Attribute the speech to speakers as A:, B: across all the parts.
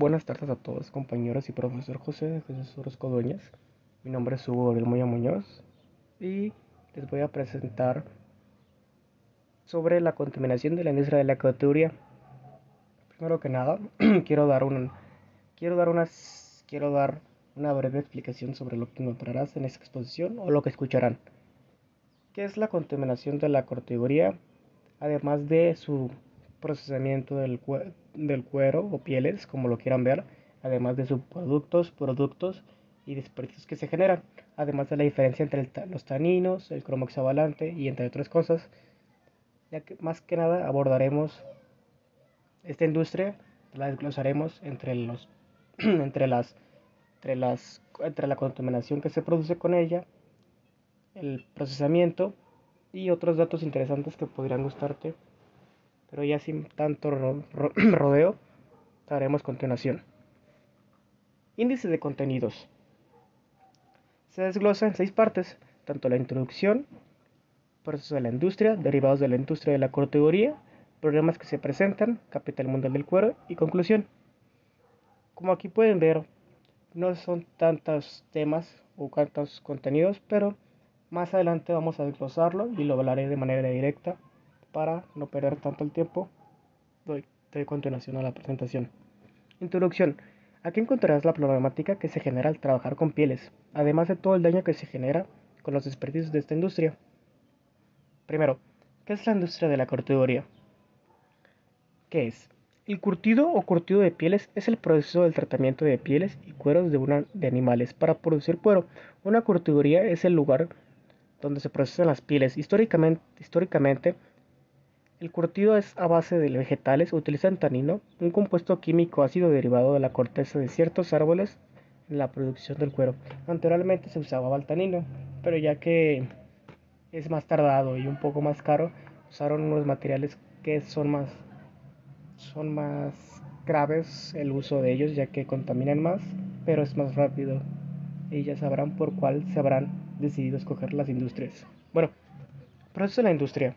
A: Buenas tardes a todos, compañeros y profesor José de Jesús Orozco Dueñas. Mi nombre es Hugo Gabriel Moya Muñoz y les voy a presentar sobre la contaminación de la industria de la acuicultura. Primero que nada, quiero dar un, quiero dar una breve explicación sobre lo que encontrarás en esta exposición o lo que escucharán. ¿Qué es la contaminación de la categoría? Además de su procesamiento del cuero o pieles, como lo quieran ver, además de sus productos y desperdicios que se generan, además de la diferencia entre los taninos, el cromo hexavalente y entre otras cosas, ya que más que nada abordaremos esta industria, la desglosaremos entre las, entre la contaminación que se produce con ella, el procesamiento y otros datos interesantes que podrían gustarte, pero ya sin tanto rodeo, haremos continuación. Índice de contenidos. Se desglosa en 6 partes, tanto la introducción, proceso de la industria, derivados de la industria de la categoría, problemas que se presentan, capital mundial del cuero y conclusión. Como aquí pueden ver, no son tantos temas o tantos contenidos, pero más adelante vamos a desglosarlo y lo hablaré de manera directa para no perder tanto el tiempo. Doy continuación a la presentación. Introducción. Aquí encontrarás la problemática que se genera al trabajar con pieles, además de todo el daño que se genera con los desperdicios de esta industria. Primero, ¿qué es la industria de la categoría? ¿Qué es? El curtido o curtido de pieles es el proceso del tratamiento de pieles y cueros de animales para producir cuero. Una curtiduría es el lugar donde se procesan las pieles. Históricamente, el curtido es a base de vegetales, utilizan tanino, un compuesto químico ácido derivado de la corteza de ciertos árboles en la producción del cuero. Anteriormente se usaba el tanino, pero ya que es más tardado y un poco más caro, usaron unos materiales que son más graves el uso de ellos, ya que contaminan más, pero es más rápido. Y ya sabrán por cuál se habrán decidido escoger las industrias. Bueno, proceso de la industria.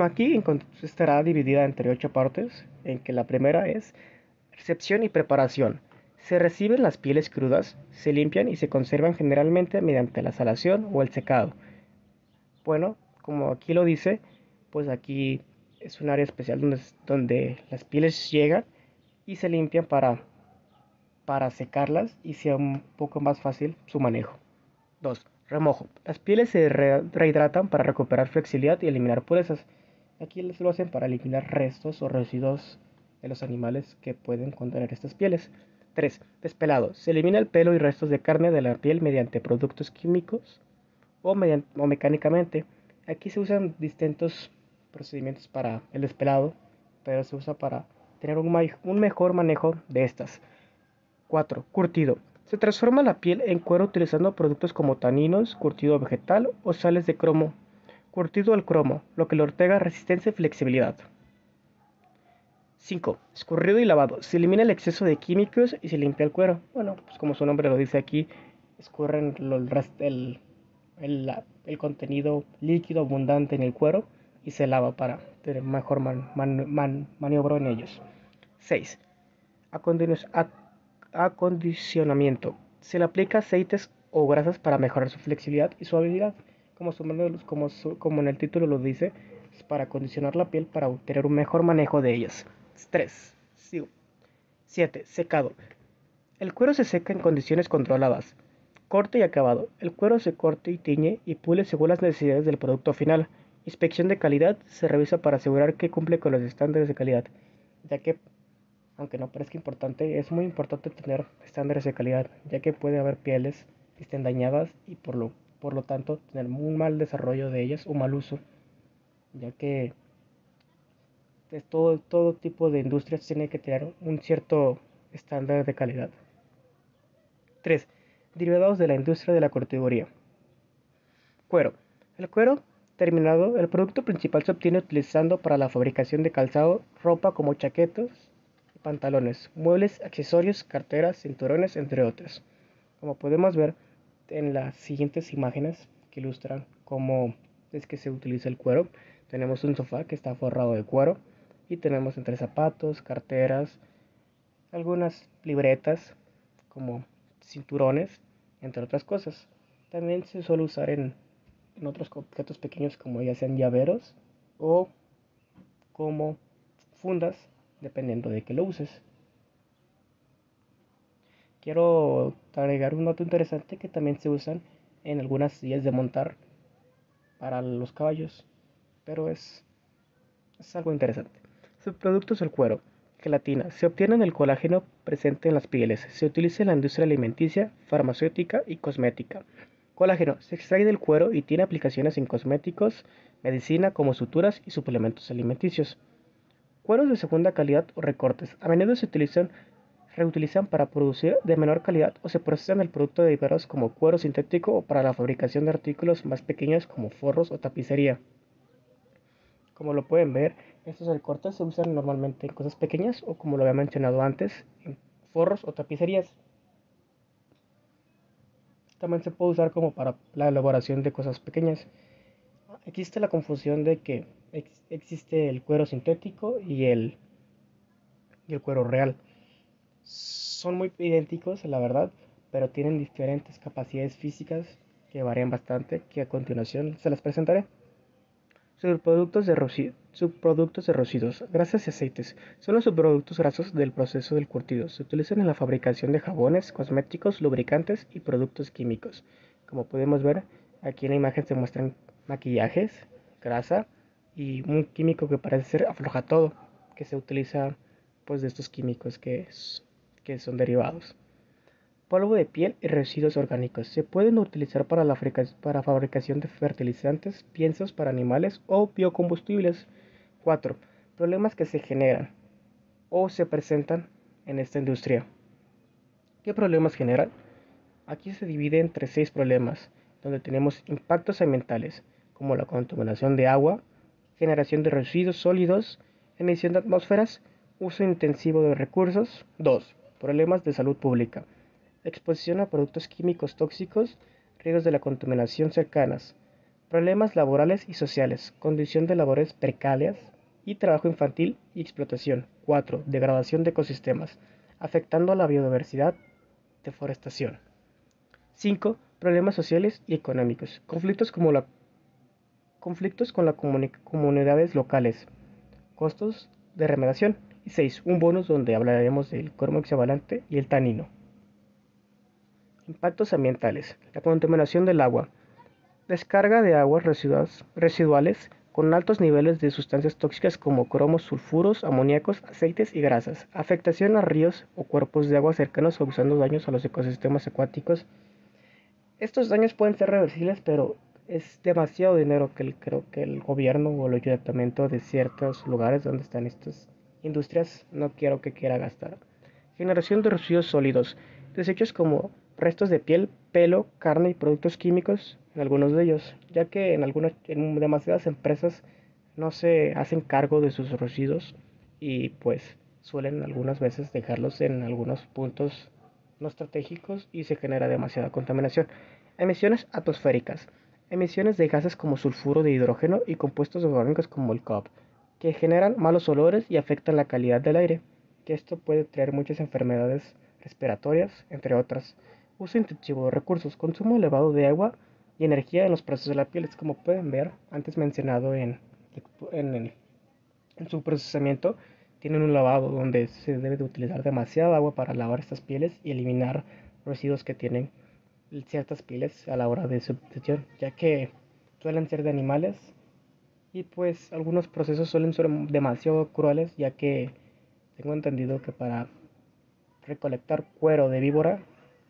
A: Aquí estará dividida entre 8 partes, en que la primera es recepción y preparación. Se reciben las pieles crudas, se limpian y se conservan generalmente mediante la salación o el secado. Bueno, como aquí lo dice, pues aquí es un área especial donde las pieles llegan y se limpian para secarlas y sea un poco más fácil su manejo. 2. Remojo. Las pieles se rehidratan para recuperar flexibilidad y eliminar purezas. Aquí lo hacen para eliminar restos o residuos de los animales que pueden contener estas pieles. 3. Despelado. Se elimina el pelo y restos de carne de la piel mediante productos químicos o mecánicamente. Aquí se usan distintos procedimientos para el despelado, pero se usa para tener un mejor manejo de estas. 4. Curtido. Se transforma la piel en cuero utilizando productos como taninos, curtido vegetal o sales de cromo. Curtido al cromo, lo que le otorga resistencia y flexibilidad. 5. Escurrido y lavado. Se elimina el exceso de químicos y se limpia el cuero. Bueno, pues como su nombre lo dice aquí, escurren el contenido líquido abundante en el cuero y se lava para tener mejor maniobra en ellos. 6. Acondicionamiento. Se le aplica aceites o grasas para mejorar su flexibilidad y suavidad. Como en el título lo dice, es para acondicionar la piel para obtener un mejor manejo de ellas. 3. 7. Secado. El cuero se seca en condiciones controladas. Corte y acabado. El cuero se corta y tiñe y pule según las necesidades del producto final. Inspección de calidad. Se revisa para asegurar que cumple con los estándares de calidad, ya que, aunque no parezca importante, es muy importante tener estándares de calidad, ya que puede haber pieles que estén dañadas y por lo tanto tener un mal desarrollo de ellas o mal uso, ya que todo tipo de industrias tiene que tener un cierto estándar de calidad. 3. Derivados de la industria de la categoría. Cuero. El cuero terminado, el producto principal se obtiene utilizando para la fabricación de calzado, ropa como chaquetas y pantalones, muebles, accesorios, carteras, cinturones, entre otros. Como podemos ver en las siguientes imágenes que ilustran cómo es que se utiliza el cuero, tenemos un sofá que está forrado de cuero y tenemos entre zapatos, carteras, algunas libretas como cinturones, entre otras cosas. También se suele usar en otros objetos pequeños como ya sean llaveros o como fundas, dependiendo de que lo uses. Quiero agregar un dato interesante que también se usan en algunas sillas de montar para los caballos, pero es algo interesante. Subproductos del cuero. Gelatina. Se obtiene del colágeno presente en las pieles. Se utiliza en la industria alimenticia, farmacéutica y cosmética. Colágeno. Se extrae del cuero y tiene aplicaciones en cosméticos, medicina como suturas y suplementos alimenticios. Cueros de segunda calidad o recortes. A menudo se reutilizan para producir de menor calidad o se procesan el producto derivados como cuero sintético o para la fabricación de artículos más pequeños como forros o tapicería. Como lo pueden ver, estos recortes se usan normalmente en cosas pequeñas o como lo había mencionado antes, en forros o tapicerías. También se puede usar como para la elaboración de cosas pequeñas. Existe la confusión de que existe el cuero sintético y el cuero real. Son muy idénticos, la verdad, pero tienen diferentes capacidades físicas que varían bastante, que a continuación se las presentaré. Subproductos de residuos. Grasas y aceites. Son los subproductos grasos del proceso del curtido. Se utilizan en la fabricación de jabones, cosméticos, lubricantes y productos químicos. Como podemos ver, aquí en la imagen se muestran maquillajes, grasa y un químico que parece ser afloja todo, que se utiliza pues de estos químicos que son derivados. Polvo de piel y residuos orgánicos. Se pueden utilizar para la fabricación de fertilizantes, piensos para animales o biocombustibles. 4. Problemas que se generan o se presentan en esta industria. ¿Qué problemas generan? Aquí se divide entre 6 problemas, donde tenemos impactos ambientales, como la contaminación de agua, generación de residuos sólidos, emisión de atmósferas, uso intensivo de recursos. 2. Problemas de salud pública. Exposición a productos químicos tóxicos, riesgos de la contaminación cercanas, problemas laborales y sociales, condición de labores precarias y trabajo infantil y explotación. 4. Degradación de ecosistemas, afectando a la biodiversidad, deforestación. 5. Problemas sociales y económicos, conflictos con las comunidades locales, costos de remediación. Y 6. Un bonus donde hablaremos del cromo hexavalente y el tanino. Impactos ambientales. La contaminación del agua. Descarga de aguas residuales con altos niveles de sustancias tóxicas como cromos, sulfuros, amoníacos, aceites y grasas. Afectación a ríos o cuerpos de agua cercanos causando daños a los ecosistemas acuáticos. Estos daños pueden ser reversibles, pero es demasiado dinero que creo que el gobierno o el ayuntamiento de ciertos lugares donde están estas industrias no quiero que quiera gastar. Generación de residuos sólidos. Desechos como restos de piel, pelo, carne y productos químicos en algunos de ellos, ya que en demasiadas empresas no se hacen cargo de sus residuos y pues suelen algunas veces dejarlos en algunos puntos no estratégicos y se genera demasiada contaminación. Emisiones atmosféricas. Emisiones de gases como sulfuro de hidrógeno y compuestos orgánicos como el COP, que generan malos olores y afectan la calidad del aire, que esto puede traer muchas enfermedades respiratorias, entre otras. Uso intensivo de recursos, consumo elevado de agua y energía en los procesos de la piel. Es como pueden ver, antes mencionado en, en su procesamiento, tienen un lavado donde se debe de utilizar demasiada agua para lavar estas pieles y eliminar residuos que tienen ciertas pieles a la hora de su obtención, ya que suelen ser de animales y pues algunos procesos suelen ser demasiado crueles, ya que tengo entendido que para recolectar cuero de víbora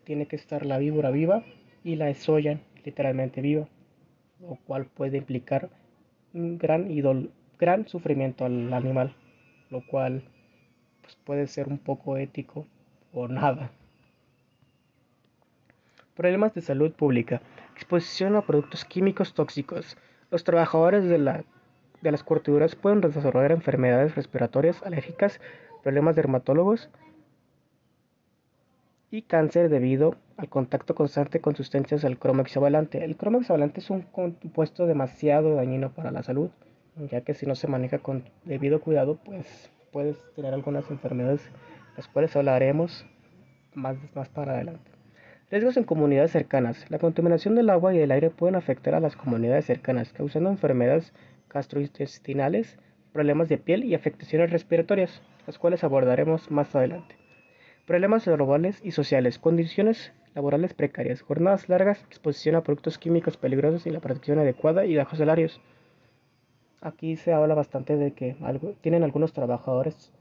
A: tiene que estar la víbora viva y la desollan literalmente viva, lo cual puede implicar un gran sufrimiento al animal, lo cual pues, puede ser un poco ético o nada. Problemas de salud pública. Exposición a productos químicos tóxicos. Los trabajadores de las curtiduras pueden desarrollar enfermedades respiratorias alérgicas, problemas dermatólogos y cáncer debido al contacto constante con sustancias del cromo hexavalente. El cromo hexavalente es un compuesto demasiado dañino para la salud, ya que si no se maneja con debido cuidado, pues puedes tener algunas enfermedades, las cuales hablaremos más para adelante. Riesgos en comunidades cercanas. La contaminación del agua y del aire pueden afectar a las comunidades cercanas, causando enfermedades gastrointestinales, problemas de piel y afectaciones respiratorias, las cuales abordaremos más adelante. Problemas laborales y sociales, condiciones laborales precarias, jornadas largas, exposición a productos químicos peligrosos y la protección adecuada y bajos salarios. Aquí se habla bastante de que tienen algunos trabajadores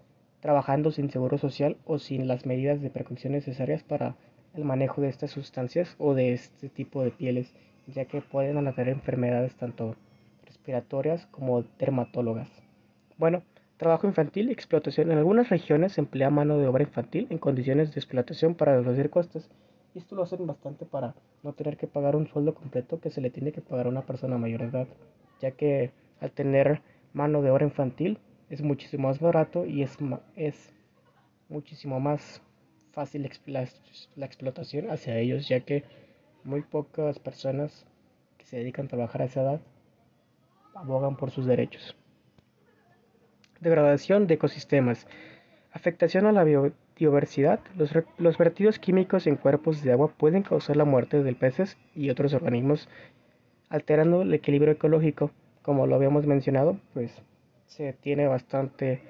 A: trabajando sin seguro social o sin las medidas de precaución necesarias para el manejo de estas sustancias o de este tipo de pieles, ya que pueden tener enfermedades tanto respiratorias como dermatólogas. Bueno, trabajo infantil y explotación. En algunas regiones se emplea mano de obra infantil en condiciones de explotación para reducir costes. Y esto lo hacen bastante para no tener que pagar un sueldo completo que se le tiene que pagar a una persona mayor de edad, ya que al tener mano de obra infantil es muchísimo más barato y es muchísimo más fácil la explotación hacia ellos, ya que muy pocas personas que se dedican a trabajar a esa edad abogan por sus derechos. Degradación de ecosistemas. Afectación a la biodiversidad. Los vertidos químicos en cuerpos de agua pueden causar la muerte de peces y otros organismos, alterando el equilibrio ecológico. Como lo habíamos mencionado, pues se tiene bastante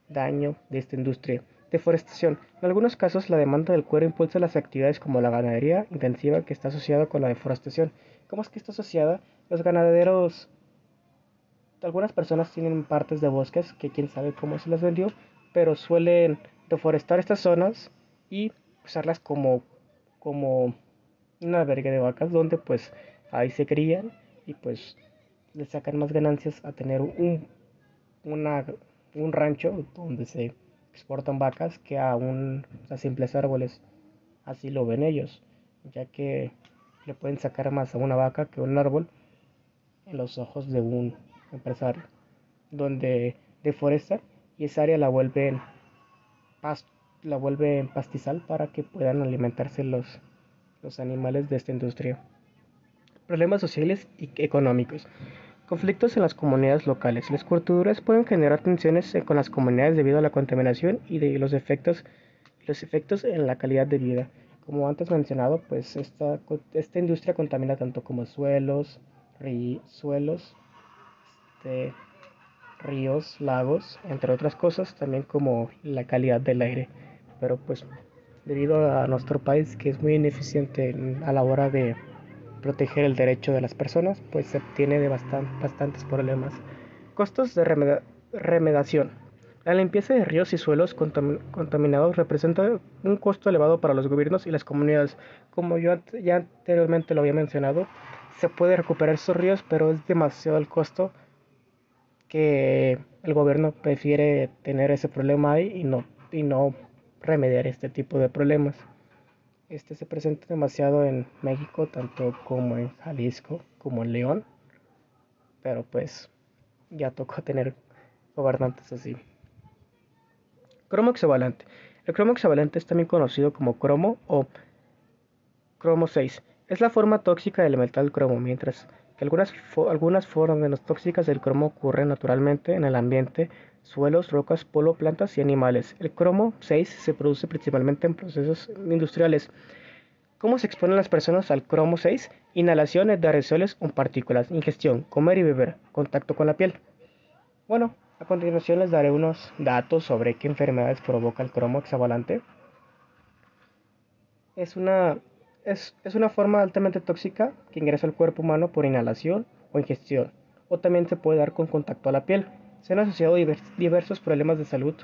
A: daño de esta industria. Deforestación. En algunos casos, la demanda del cuero impulsa las actividades como la ganadería intensiva que está asociada con la deforestación. ¿Cómo es que está asociada? Los ganaderos, algunas personas tienen partes de bosques que quién sabe cómo se las vendió, pero suelen deforestar estas zonas y usarlas como un albergue de vacas donde pues ahí se crían y pues le sacan más ganancias a tener una, un rancho donde se exportan vacas que a simples árboles. Así lo ven ellos, ya que le pueden sacar más a una vaca que a un árbol en los ojos de un empresario, donde deforestan y esa área pas- la vuelven pastizal para que puedan alimentarse los animales de esta industria. Problemas sociales y económicos. Conflictos en las comunidades locales. Las culturas pueden generar tensiones con las comunidades debido a la contaminación y de los efectos en la calidad de vida. Como antes mencionado, pues esta industria contamina tanto como suelos, este, ríos, lagos, entre otras cosas, también como la calidad del aire. Pero pues debido a nuestro país que es muy ineficiente a la hora de proteger el derecho de las personas, pues se tiene de bastantes problemas. Costos de remedación. La limpieza de ríos y suelos contaminados representa un costo elevado para los gobiernos y las comunidades. Como yo ya anteriormente lo había mencionado, se puede recuperar esos ríos, pero es demasiado el costo que el gobierno prefiere tener ese problema ahí y no remediar este tipo de problemas. Este se presenta demasiado en México, tanto como en Jalisco, como en León, pero pues ya tocó tener gobernantes así. Cromo hexavalente. El cromo hexavalente es también conocido como cromo o cromo 6. Es la forma tóxica del metal cromo, mientras que algunas formas menos tóxicas del cromo ocurren naturalmente en el ambiente, suelos, rocas, polvo, plantas y animales. El cromo 6 se produce principalmente en procesos industriales. ¿Cómo se exponen las personas al cromo 6? Inhalación de aerosoles o partículas, ingestión, comer y beber, contacto con la piel. Bueno, a continuación les daré unos datos sobre qué enfermedades provoca el cromo hexavalente. Es una, es una forma altamente tóxica que ingresa al cuerpo humano por inhalación o ingestión, o también se puede dar con contacto a la piel. Se han asociado diversos problemas de salud,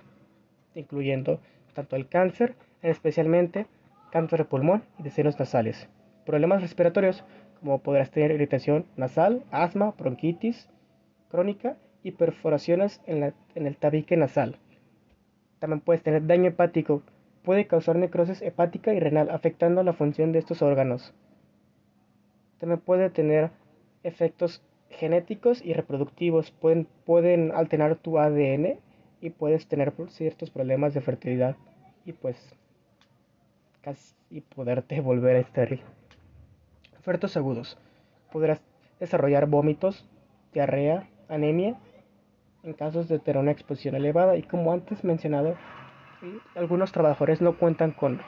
A: incluyendo tanto el cáncer, especialmente cáncer de pulmón y de senos nasales. Problemas respiratorios, como podrás tener irritación nasal, asma, bronquitis crónica y perforaciones en el tabique nasal. También puedes tener daño hepático, puede causar necrosis hepática y renal, afectando la función de estos órganos. También puede tener efectos genéticos y reproductivos, pueden alterar tu ADN y puedes tener ciertos problemas de fertilidad y pues casi poderte volver estéril. Efectos agudos. Podrás desarrollar vómitos, diarrea, anemia en casos de tener una exposición elevada y como antes mencionado, algunos trabajadores no cuentan con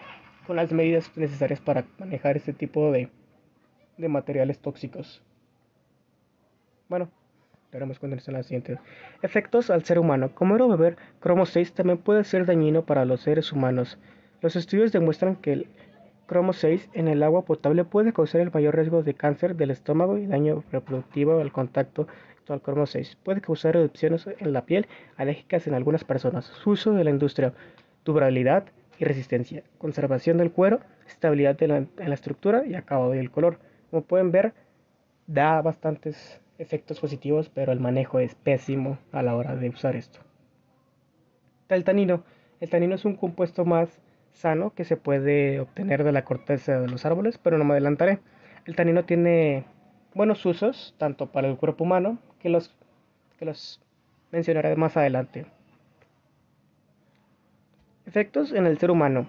A: las medidas necesarias para manejar este tipo de materiales tóxicos. Bueno, daremos cuenta en la siguiente. Efectos al ser humano. Comer o beber cromo 6 también puede ser dañino para los seres humanos. Los estudios demuestran que el cromo 6 en el agua potable puede causar el mayor riesgo de cáncer del estómago y daño reproductivo al contacto al cromo 6. Puede causar erupciones en la piel alérgicas en algunas personas. Su uso de la industria. Durabilidad y resistencia. Conservación del cuero, estabilidad en la estructura y acabado y el color. Como pueden ver, da bastantes efectos positivos, pero el manejo es pésimo a la hora de usar esto. El tanino. El tanino es un compuesto más sano que se puede obtener de la corteza de los árboles, pero no me adelantaré. El tanino tiene buenos usos, tanto para el cuerpo humano, que los mencionaré más adelante. Efectos en el ser humano.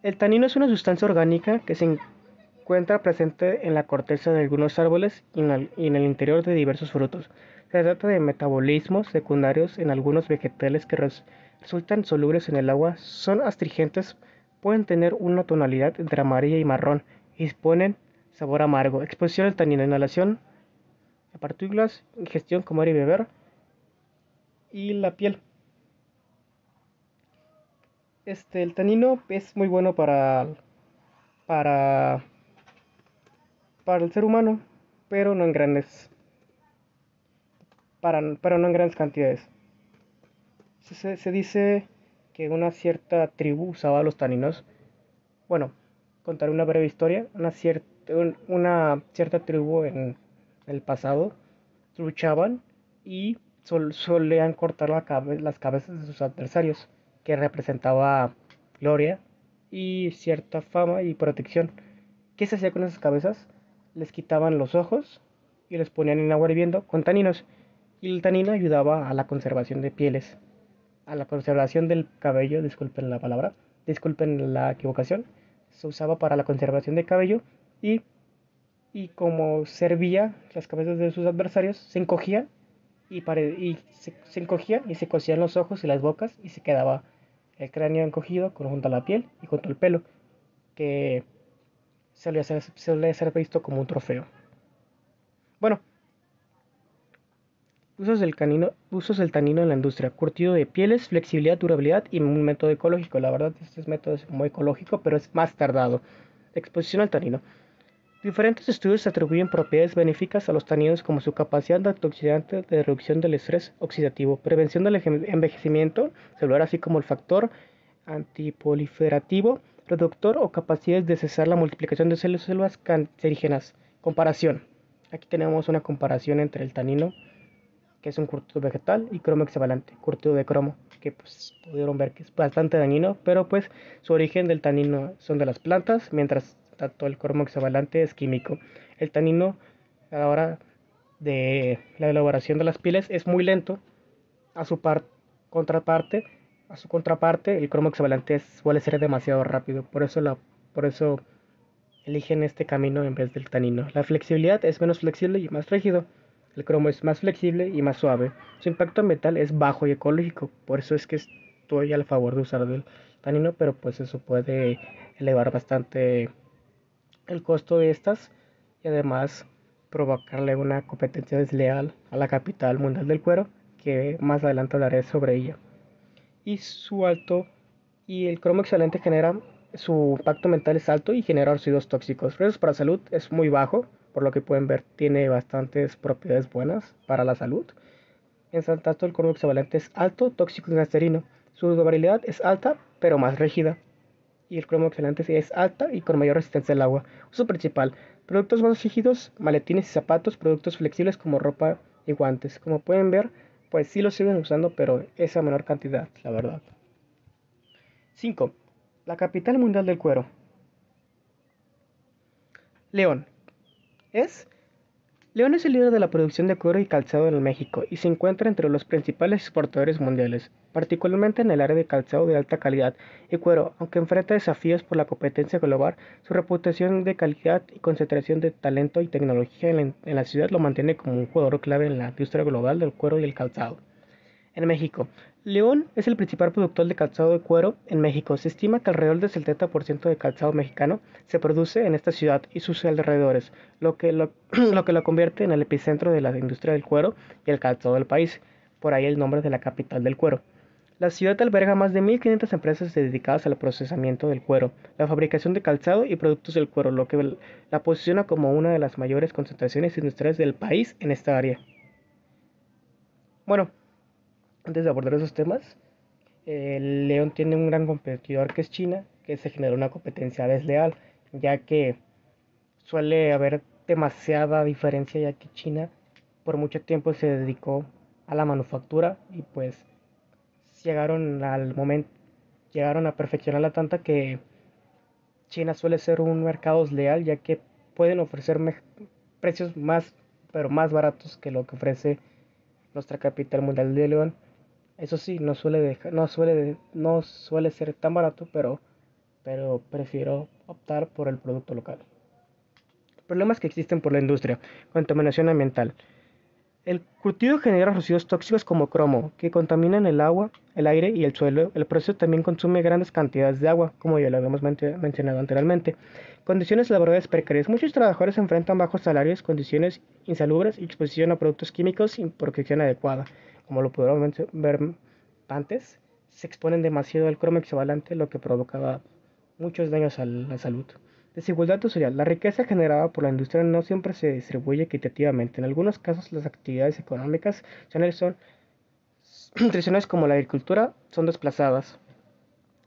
A: El tanino es una sustancia orgánica que se encuentra presente en la corteza de algunos árboles y en el interior de diversos frutos. Se trata de metabolismos secundarios en algunos vegetales que resultan solubles en el agua, son astringentes, pueden tener una tonalidad entre amarilla y marrón y disponen sabor amargo. Exposición al tanino, inhalación de partículas, ingestión, comer y beber y la piel. El tanino es muy bueno para, para el ser humano, pero no en pero no en grandes cantidades. Se dice que una cierta tribu usaba los taninos. Bueno, contaré una breve historia. Una cierta tribu en el pasado luchaban y solían cortar las cabezas de sus adversarios, que representaba gloria y cierta fama y protección. ¿Qué se hacía con esas cabezas? Les quitaban los ojos y los ponían en agua hirviendo con taninos. Y el tanino ayudaba a la conservación de pieles, a la conservación del cabello, disculpen la palabra, disculpen la equivocación. Se usaba para la conservación de cabello y, y como servía las cabezas de sus adversarios, se encogían se encogían y se cosían los ojos y las bocas y se quedaba el cráneo encogido junto a la piel y junto al pelo, que suele ser visto como un trofeo. Bueno, usos del tanino en la industria, curtido de pieles, flexibilidad, durabilidad y un método ecológico. La verdad, este método es muy ecológico, pero es más tardado. Exposición al tanino. Diferentes estudios atribuyen propiedades benéficas a los taninos como su capacidad de antioxidante, de reducción del estrés oxidativo, prevención del envejecimiento celular, así como el factor antiproliferativo, reductor o capacidades de cesar la multiplicación de células cancerígenas. Comparación. Aquí tenemos una comparación entre el tanino, que es un curtido vegetal, y cromo hexavalente, curtido de cromo, que pues pudieron ver que es bastante dañino, pero pues su origen del tanino son de las plantas, mientras tanto el cromo hexavalente es químico. El tanino a la hora de la elaboración de las pieles es muy lento, a su contraparte, el cromo hexavalente suele ser demasiado rápido, por eso eligen este camino en vez del tanino. La flexibilidad es menos flexible y más rígido. El cromo es más flexible y más suave. Su impacto ambiental es bajo y ecológico. Por eso es que estoy a favor de usar el tanino, pero pues eso puede elevar bastante el costo de estas y además provocarle una competencia desleal a la capital mundial del cuero, que más adelante hablaré sobre ella. Y el cromo excelente genera, su impacto mental es alto y genera residuos tóxicos. Riesgos para la salud es muy bajo, por lo que pueden ver tiene bastantes propiedades buenas para la salud. En tanto el cromo excelente es alto, tóxico y cancerígeno. Su durabilidad es alta, pero más rígida. Y el cromo excelente es alta y con mayor resistencia al agua. Uso principal: productos más rígidos, maletines y zapatos, productos flexibles como ropa y guantes. Como pueden ver, pues sí lo siguen usando, pero es a menor cantidad, la verdad. 5. La capital mundial del cuero. León. Es León es el líder de la producción de cuero y calzado en México y se encuentra entre los principales exportadores mundiales, particularmente en el área de calzado de alta calidad y cuero. Aunque enfrenta desafíos por la competencia global, su reputación de calidad y concentración de talento y tecnología en la ciudad lo mantiene como un jugador clave en la industria global del cuero y el calzado. En México, León es el principal productor de calzado de cuero en México. Se estima que alrededor del 70% de calzado mexicano se produce en esta ciudad y sus alrededores, lo que lo convierte en el epicentro de la industria del cuero y el calzado del país, por ahí el nombre de la capital del cuero. La ciudad alberga más de 1.500 empresas dedicadas al procesamiento del cuero, la fabricación de calzado y productos del cuero, lo que la posiciona como una de las mayores concentraciones industriales del país en esta área. Bueno, antes de abordar esos temas, León tiene un gran competidor que es China, que se genera una competencia desleal, ya que suele haber demasiada diferencia, ya que China por mucho tiempo se dedicó a la manufactura y pues llegaron al momento, llegaron a perfeccionarla tanta que China suele ser un mercado desleal, ya que pueden ofrecer precios más, pero más baratos que lo que ofrece nuestra capital mundial de León. Eso sí, no suele ser tan barato, pero prefiero optar por el producto local. Problemas que existen por la industria. Contaminación ambiental. El curtido genera residuos tóxicos como cromo, que contaminan el agua, el aire y el suelo. El proceso también consume grandes cantidades de agua, como ya lo habíamos mencionado anteriormente. Condiciones laborales precarias. Muchos trabajadores enfrentan bajos salarios, condiciones insalubres y exposición a productos químicos sin protección adecuada. Como lo pudieron ver antes, se exponen demasiado al cromo equivalente, lo que provocaba muchos daños a la salud. Desigualdad social. La riqueza generada por la industria no siempre se distribuye equitativamente. En algunos casos, las actividades económicas son tradicionales como la agricultura son desplazadas.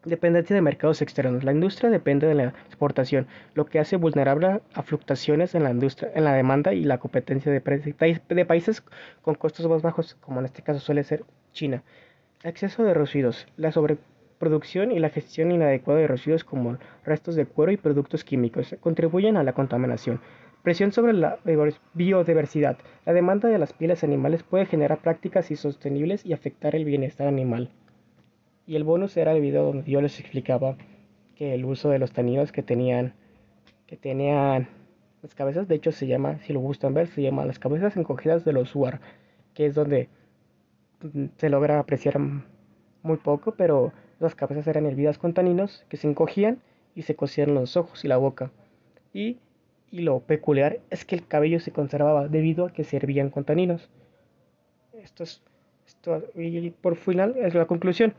A: Dependencia de mercados externos. La industria depende de la exportación, lo que hace vulnerable a fluctuaciones en la industria, en la demanda y la competencia de países con costos más bajos, como en este caso suele ser China. Exceso de residuos. La sobreproducción y la gestión inadecuada de residuos como restos de cuero y productos químicos contribuyen a la contaminación. Presión sobre la biodiversidad. La demanda de las pieles animales puede generar prácticas insostenibles y afectar el bienestar animal. Y el bonus era el video donde yo les explicaba que el uso de los taninos que tenían las cabezas, de hecho se llama, si lo gustan ver, se llama las cabezas encogidas de los War, que es donde se logra apreciar muy poco, pero las cabezas eran hervidas con taninos que se encogían y se cosían los ojos y la boca. Y, y lo peculiar es que el cabello se conservaba debido a que se hervían con taninos. Y por final es la conclusión.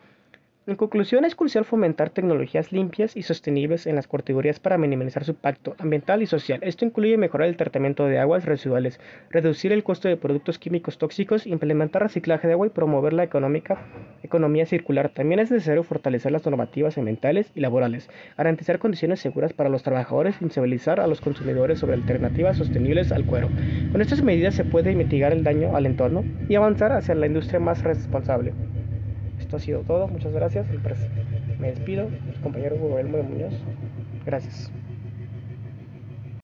A: En conclusión, es crucial fomentar tecnologías limpias y sostenibles en las categorías para minimizar su impacto ambiental y social. Esto incluye mejorar el tratamiento de aguas residuales, reducir el costo de productos químicos tóxicos, implementar reciclaje de agua y promover la economía circular. También es necesario fortalecer las normativas ambientales y laborales, garantizar condiciones seguras para los trabajadores y sensibilizar a los consumidores sobre alternativas sostenibles al cuero. Con estas medidas se puede mitigar el daño al entorno y avanzar hacia la industria más responsable. Esto ha sido todo, muchas gracias. Me despido, mi compañero Guillermo de Muñoz. Gracias.